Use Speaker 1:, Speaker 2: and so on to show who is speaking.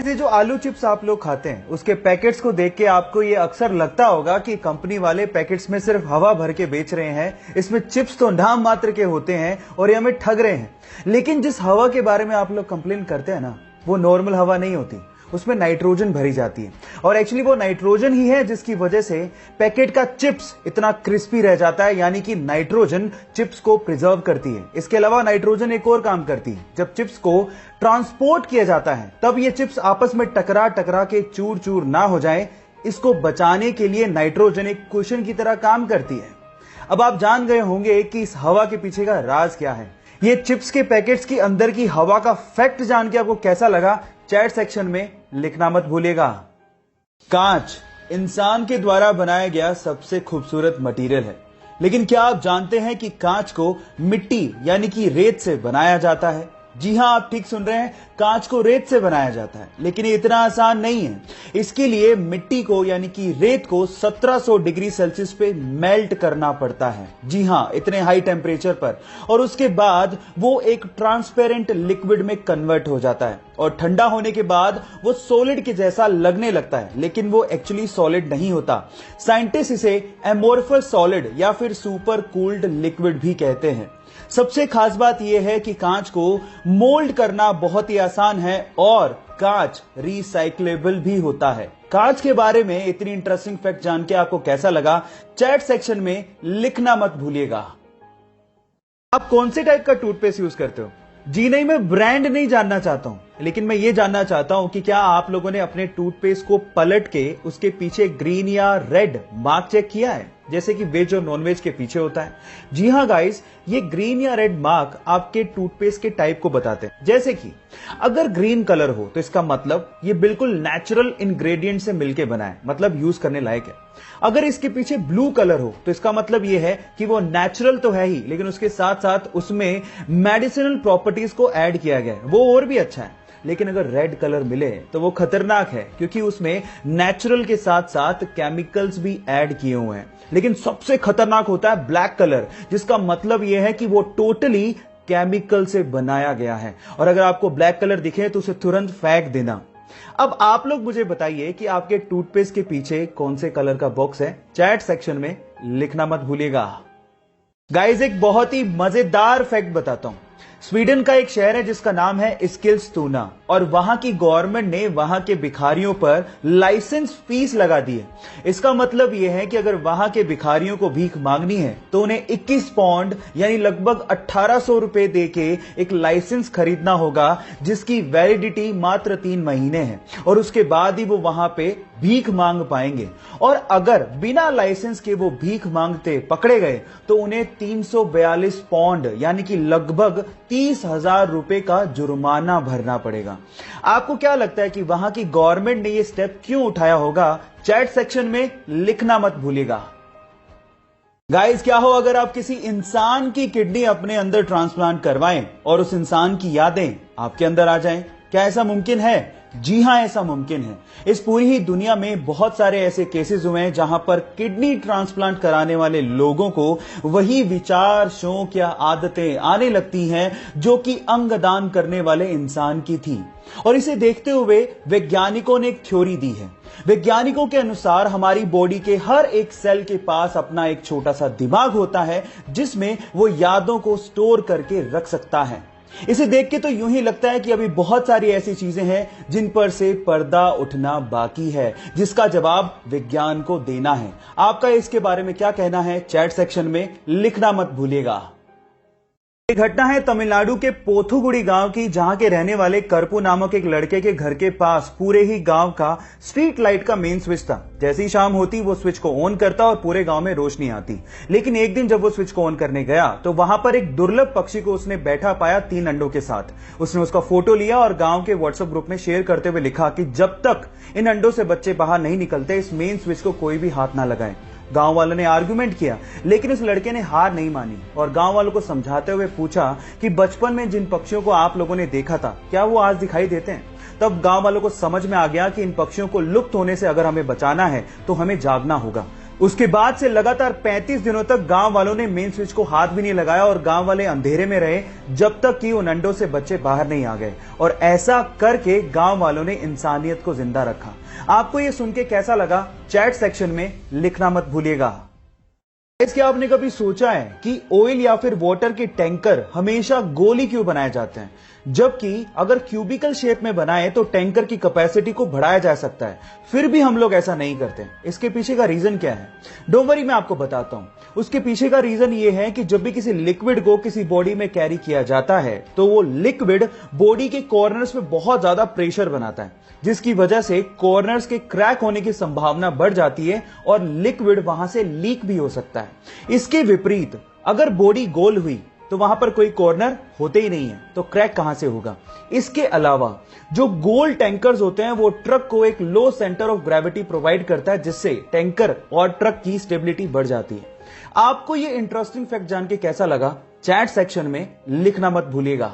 Speaker 1: Guys, ये जो आलू चिप्स आप लोग खाते हैं उसके पैकेट्स को देख के आपको ये अक्सर लगता होगा कि कंपनी वाले पैकेट्स में सिर्फ हवा भर के बेच रहे हैं, इसमें चिप्स तो नाम मात्र के होते हैं और ये हमें ठग रहे हैं। लेकिन जिस हवा के बारे में आप लोग कंप्लेन करते हैं ना, वो नॉर्मल हवा नहीं होती, उसमें नाइट्रोजन भरी जाती है। और एक्चुअली वो नाइट्रोजन ही है जिसकी वजह से पैकेट का चिप्स इतना क्रिस्पी रह जाता है, यानी कि नाइट्रोजन चिप्स को प्रिजर्व करती है। इसके अलावा नाइट्रोजन एक और काम करती है, जब चिप्स को ट्रांसपोर्ट किया जाता है तब ये चिप्स आपस में टकरा टकरा के चूर चूर ना हो जाए, इसको बचाने के लिए नाइट्रोजन एक कुशन की तरह काम करती है। अब आप जान गए होंगे कि इस हवा के पीछे का राज क्या है। ये चिप्स के पैकेट्स के अंदर की हवा का फैक्ट जान के आपको कैसा लगा, चैट सेक्शन में लिखना मत भूलिएगा। कांच इंसान के द्वारा बनाया गया सबसे खूबसूरत मटेरियल है, लेकिन क्या आप जानते हैं कि कांच को मिट्टी यानी कि रेत से बनाया जाता है? जी हां, आप ठीक सुन रहे हैं, कांच को रेत से बनाया जाता है। लेकिन ये इतना आसान नहीं है। इसके लिए मिट्टी को यानी कि रेत को 1700 डिग्री सेल्सियस पे मेल्ट करना पड़ता है। जी हां, इतने हाई टेम्परेचर पर। और उसके बाद वो एक ट्रांसपेरेंट लिक्विड में कन्वर्ट हो जाता है और ठंडा होने के बाद वो सॉलिड के जैसा लगने लगता है, लेकिन वो एक्चुअली सॉलिड नहीं होता। साइंटिस्ट इसे एमोर्फस सॉलिड या फिर सुपर कूल्ड लिक्विड भी कहते हैं। सबसे खास बात यह है कि कांच को मोल्ड करना बहुत ही आसान है और कांच रिसाइक्लेबल भी होता है। कांच के बारे में इतनी इंटरेस्टिंग फैक्ट जान के आपको कैसा लगा, चैट सेक्शन में लिखना मत भूलिएगा। आप कौन से टाइप का टूथपेस्ट यूज करते हो? जी नहीं, मैं ब्रांड नहीं जानना चाहता हूं, लेकिन मैं ये जानना चाहता हूं कि क्या आप लोगों ने अपने टूथपेस्ट को पलट के उसके पीछे ग्रीन या रेड मार्क चेक किया है, जैसे कि वेज और नॉन वेज के पीछे होता है? जी हां गाइस, ये ग्रीन या रेड मार्क आपके टूथपेस्ट के टाइप को बताते हैं। जैसे कि अगर ग्रीन कलर हो तो इसका मतलब ये बिल्कुल नेचुरल इंग्रेडिएंट से मिलके बना है, मतलब यूज करने लायक है। अगर इसके पीछे ब्लू कलर हो तो इसका मतलब ये है कि वो नेचुरल तो है ही, लेकिन उसके साथ साथ उसमें मेडिसिनल प्रॉपर्टीज को ऐड किया गया है, वो और भी अच्छा है। लेकिन अगर रेड कलर मिले तो वो खतरनाक है, क्योंकि उसमें नेचुरल के साथ साथ केमिकल्स भी ऐड किए हुए हैं। लेकिन सबसे खतरनाक होता है ब्लैक कलर, जिसका मतलब यह है कि वो टोटली केमिकल से बनाया गया है। और अगर आपको ब्लैक कलर दिखे तो उसे तुरंत फेंक देना। अब आप लोग मुझे बताइए कि आपके टूथपेस्ट के पीछे कौन से कलर का बॉक्स है? चैट सेक्शन में लिखना मत भूलिएगा। गाइस, एक बहुत ही मजेदार फैक्ट बताता हूं। स्वीडन का एक शहर है जिसका नाम है एस्किलस्तुना, और वहां की गवर्नमेंट ने वहां के भिखारियों पर लाइसेंस फीस लगा दी है। इसका मतलब यह है कि अगर वहां के भिखारियों को भीख मांगनी है तो उन्हें 21 पाउंड यानी लगभग 1800 रुपए देके एक लाइसेंस खरीदना होगा, जिसकी वैलिडिटी मात्र 3 महीने है, और उसके बाद ही वो वहां पे भीख मांग पाएंगे। और अगर बिना लाइसेंस के वो भीख मांगते पकड़े गए तो उन्हें 342 पाउंड यानी कि लगभग 30,000 रुपए का जुर्माना भरना पड़ेगा। आपको क्या लगता है कि वहां की गवर्नमेंट ने ये स्टेप क्यों उठाया होगा? चैट सेक्शन में लिखना मत भूलिएगा। गाइस, क्या हो अगर आप किसी इंसान की किडनी अपने अंदर ट्रांसप्लांट करवाएं और उस इंसान की यादें आपके अंदर आ जाएं? क्या ऐसा मुमकिन है? जी हां, ऐसा मुमकिन है। इस पूरी ही दुनिया में बहुत सारे ऐसे केसेस हुए हैं जहां पर किडनी ट्रांसप्लांट कराने वाले लोगों को वही विचार, शौक या आदतें आने लगती हैं जो कि अंगदान करने वाले इंसान की थी। और इसे देखते हुए वैज्ञानिकों ने एक थ्योरी दी है। वैज्ञानिकों के अनुसार हमारी बॉडी के हर एक सेल के पास अपना एक छोटा सा दिमाग होता है, जिसमें वो यादों को स्टोर करके रख सकता है। इसे देख के तो यूं ही लगता है कि अभी बहुत सारी ऐसी चीजें हैं जिन पर से पर्दा उठना बाकी है, जिसका जवाब विज्ञान को देना है। आपका इसके बारे में क्या कहना है? चैट सेक्शन में लिखना मत भूलिएगा। ये घटना है तमिलनाडु के पोथुगुड़ी गांव की, जहां के रहने वाले करपू नामक एक लड़के के घर के पास पूरे ही गांव का स्ट्रीट लाइट का मेन स्विच था। जैसे ही शाम होती वो स्विच को ऑन करता और पूरे गांव में रोशनी आती। लेकिन एक दिन जब वो स्विच को ऑन करने गया तो वहां पर एक दुर्लभ पक्षी को उसने बैठा पाया 3 अंडों के साथ। उसने उसका फोटो लिया और गांव के व्हाट्सएप ग्रुप में शेयर करते हुए लिखा कि जब तक इन अंडों से बच्चे बाहर नहीं निकलते इस मेन स्विच को कोई भी हाथ ना लगाए। गांव वालों ने आर्गुमेंट किया, लेकिन उस लड़के ने हार नहीं मानी और गांव वालों को समझाते हुए पूछा कि बचपन में जिन पक्षियों को आप लोगों ने देखा था, क्या वो आज दिखाई देते हैं? तब गांव वालों को समझ में आ गया कि इन पक्षियों को लुप्त होने से अगर हमें बचाना है तो हमें जागना होगा। उसके बाद से लगातार 35 दिनों तक गांव वालों ने मेन स्विच को हाथ भी नहीं लगाया और गांव वाले अंधेरे में रहे जब तक कि उन अंडों से बच्चे बाहर नहीं आ गए। और ऐसा करके गांव वालों ने इंसानियत को जिंदा रखा। आपको यह सुन के कैसा लगा, चैट सेक्शन में लिखना मत भूलिएगा। क्या आपने कभी सोचा है कि ऑयल या फिर वाटर के टैंकर हमेशा गोल ही क्यों बनाए जाते हैं, जबकि अगर क्यूबिकल शेप में बनाए तो टैंकर की कैपेसिटी को बढ़ाया जा सकता है, फिर भी हम लोग ऐसा नहीं करते। इसके पीछे का रीजन क्या है? डोंट वरी, मैं आपको बताता हूं। उसके पीछे का रीजन ये है कि जब भी किसी लिक्विड को किसी बॉडी में कैरी किया जाता है तो वो लिक्विड बॉडी के कॉर्नर्स में बहुत ज्यादा प्रेशर बनाता है, जिसकी वजह से कॉर्नर्स के क्रैक होने की संभावना बढ़ जाती है और लिक्विड वहां से लीक भी हो सकता है। इसके विपरीत अगर बॉडी गोल हुई तो वहां पर कोई कॉर्नर होते ही नहीं है, तो क्रैक कहां से होगा? इसके अलावा जो गोल टैंकर्स होते हैं वो ट्रक को एक लो सेंटर ऑफ ग्रेविटी प्रोवाइड करता है, जिससे टैंकर और ट्रक की स्टेबिलिटी बढ़ जाती है। आपको ये इंटरेस्टिंग फैक्ट जान के कैसा लगा, चैट सेक्शन में लिखना मत भूलिएगा।